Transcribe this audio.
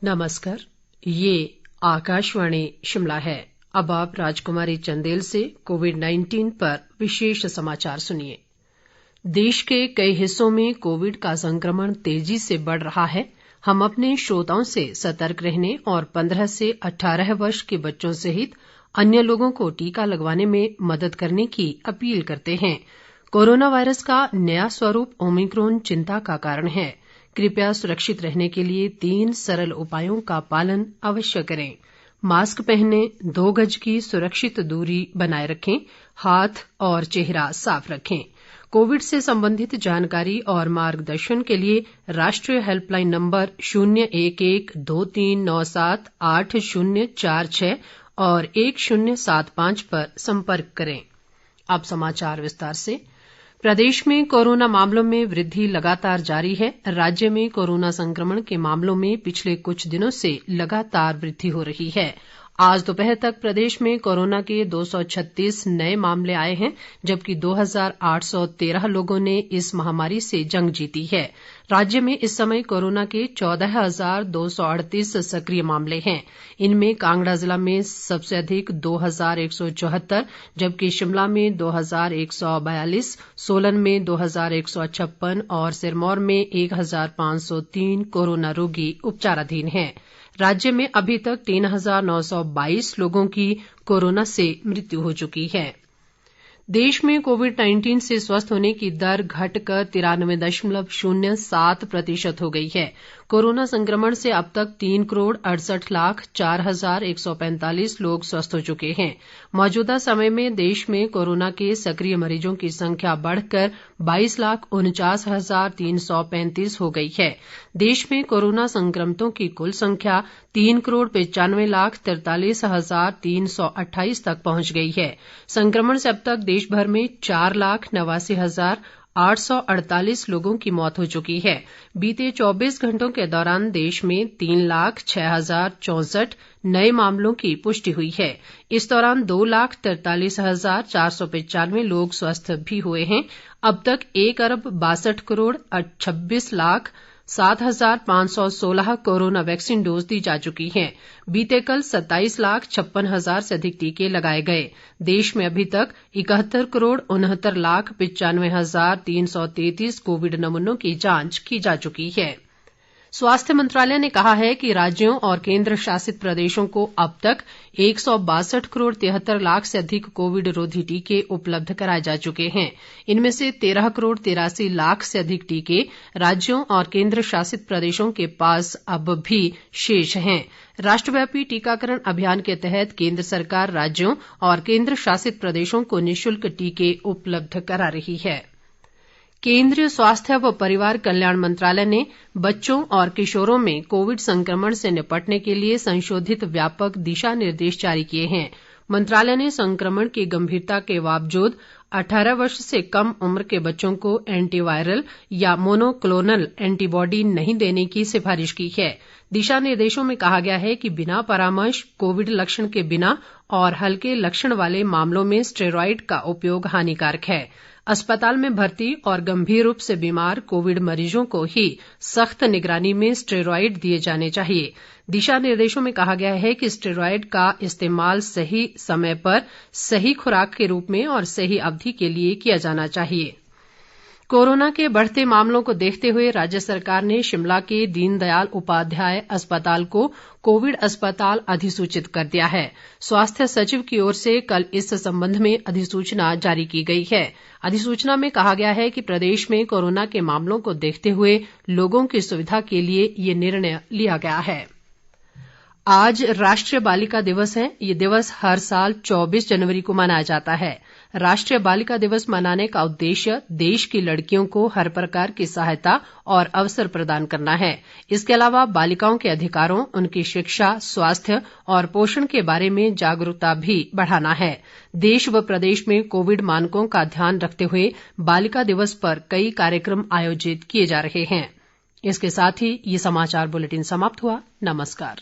नमस्कार, ये आकाशवाणी शिमला है। अब आप राजकुमारी चंदेल से कोविड-19 पर विशेष समाचार सुनिए। देश के कई हिस्सों में कोविड का संक्रमण तेजी से बढ़ रहा है। हम अपने श्रोताओं से सतर्क रहने और 15 से 18 वर्ष के बच्चों सहित अन्य लोगों को टीका लगवाने में मदद करने की अपील करते हैं। कोरोना वायरस का नया स्वरूप ओमिक्रॉन चिंता का कारण है। कृपया सुरक्षित रहने के लिए 3 सरल उपायों का पालन अवश्य करें। मास्क पहनें, 2 गज की सुरक्षित दूरी बनाए रखें, हाथ और चेहरा साफ रखें। कोविड से संबंधित जानकारी और मार्गदर्शन के लिए राष्ट्रीय हेल्पलाइन नंबर 011-2397-8046 और 1075 पर संपर्क करें। अब समाचार विस्तार से। प्रदेश में कोरोना मामलों में वृद्धि लगातार जारी है। राज्य में कोरोना संक्रमण के मामलों में पिछले कुछ दिनों से लगातार वृद्धि हो रही है। आज दोपहर तक प्रदेश में कोरोना के 236 नए मामले आए हैं, जबकि 2813 लोगों ने इस महामारी से जंग जीती है। राज्य में इस समय कोरोना के 14,238 सक्रिय मामले हैं। इनमें कांगड़ा जिला में सबसे अधिक 2,174, जबकि शिमला में 2,142, सोलन में 2,156 और सिरमौर में 1,503 कोरोना रोगी उपचाराधीन हैं। राज्य में अभी तक 3,922 लोगों की कोरोना से मृत्यु हो चुकी है। देश में कोविड-19 से स्वस्थ होने की दर घटकर 93.07% हो गई है। कोरोना संक्रमण से अब तक 3,68,04,145 लोग स्वस्थ हो चुके हैं। मौजूदा समय में देश में कोरोना के सक्रिय मरीजों की संख्या बढ़कर 22,49,335 हो गई है। देश में कोरोना संक्रमितों की कुल संख्या 3,95,43,328 तक पहुंच गई है। संक्रमण से अब तक देश भर में 4,89,848 लोगों की मौत हो चुकी है। बीते 24 घंटों के दौरान देश में 3,06,064 नए मामलों की पुष्टि हुई है। इस दौरान 2,43,495 लोग स्वस्थ भी हुए हैं। अब तक 1,62,26,07,516 कोरोना वैक्सीन डोज दी जा चुकी हैं। बीते कल 27,56,000 से अधिक टीके लगाए गए। देश में अभी तक 71,69,95,333 कोविड नमूनों की जांच की जा चुकी है। स्वास्थ्य मंत्रालय ने कहा है कि राज्यों और केंद्र शासित प्रदेशों को अब तक 162,73,00,000 से अधिक कोविड रोधी टीके उपलब्ध कराए जा चुके हैं। इनमें से 13,83,00,000 से अधिक टीके राज्यों और केंद्र शासित प्रदेशों के पास अब भी शेष हैं। राष्ट्रव्यापी टीकाकरण अभियान के तहत केंद्र सरकार राज्यों और केंद्र शासित प्रदेशों को निःशुल्क टीके उपलब्ध करा रही है। केंद्रीय स्वास्थ्य व परिवार कल्याण मंत्रालय ने बच्चों और किशोरों में कोविड संक्रमण से निपटने के लिए संशोधित व्यापक दिशा निर्देश जारी किए हैं। मंत्रालय ने संक्रमण की गंभीरता के बावजूद 18 वर्ष से कम उम्र के बच्चों को एंटीवायरल या मोनोक्लोनल एंटीबॉडी नहीं देने की सिफारिश की है। दिशा निर्देशों में कहा गया है कि बिना परामर्श, कोविड लक्षण के बिना और हल्के लक्षण वाले मामलों में स्टेरॉयड का उपयोग हानिकारक है। अस्पताल में भर्ती और गंभीर रूप से बीमार कोविड मरीजों को ही सख्त निगरानी में स्टेरॉयड दिए जाने चाहिए। दिशा निर्देशों में कहा गया है कि स्टेरॉयड का इस्तेमाल सही समय पर, सही खुराक के रूप में और सही अवधि के लिए किया जाना चाहिए। कोरोना के बढ़ते मामलों को देखते हुए राज्य सरकार ने शिमला के दीनदयाल उपाध्याय अस्पताल को कोविड अस्पताल अधिसूचित कर दिया है। स्वास्थ्य सचिव की ओर से कल इस संबंध में अधिसूचना जारी की गई है। अधिसूचना में कहा गया है कि प्रदेश में कोरोना के मामलों को देखते हुए लोगों की सुविधा के लिए ये निर्णय लिया गया है। आज राष्ट्रीय बालिका दिवस है। ये दिवस हर साल 24 जनवरी को मनाया जाता है। राष्ट्रीय बालिका दिवस मनाने का उद्देश्य देश की लड़कियों को हर प्रकार की सहायता और अवसर प्रदान करना है। इसके अलावा बालिकाओं के अधिकारों, उनकी शिक्षा, स्वास्थ्य और पोषण के बारे में जागरूकता भी बढ़ाना है। देश व प्रदेश में कोविड मानकों का ध्यान रखते हुए बालिका दिवस पर कई कार्यक्रम आयोजित किए जा रहे हैं। इसके साथ ही ये समाचार बुलेटिन समाप्त हुआ। नमस्कार।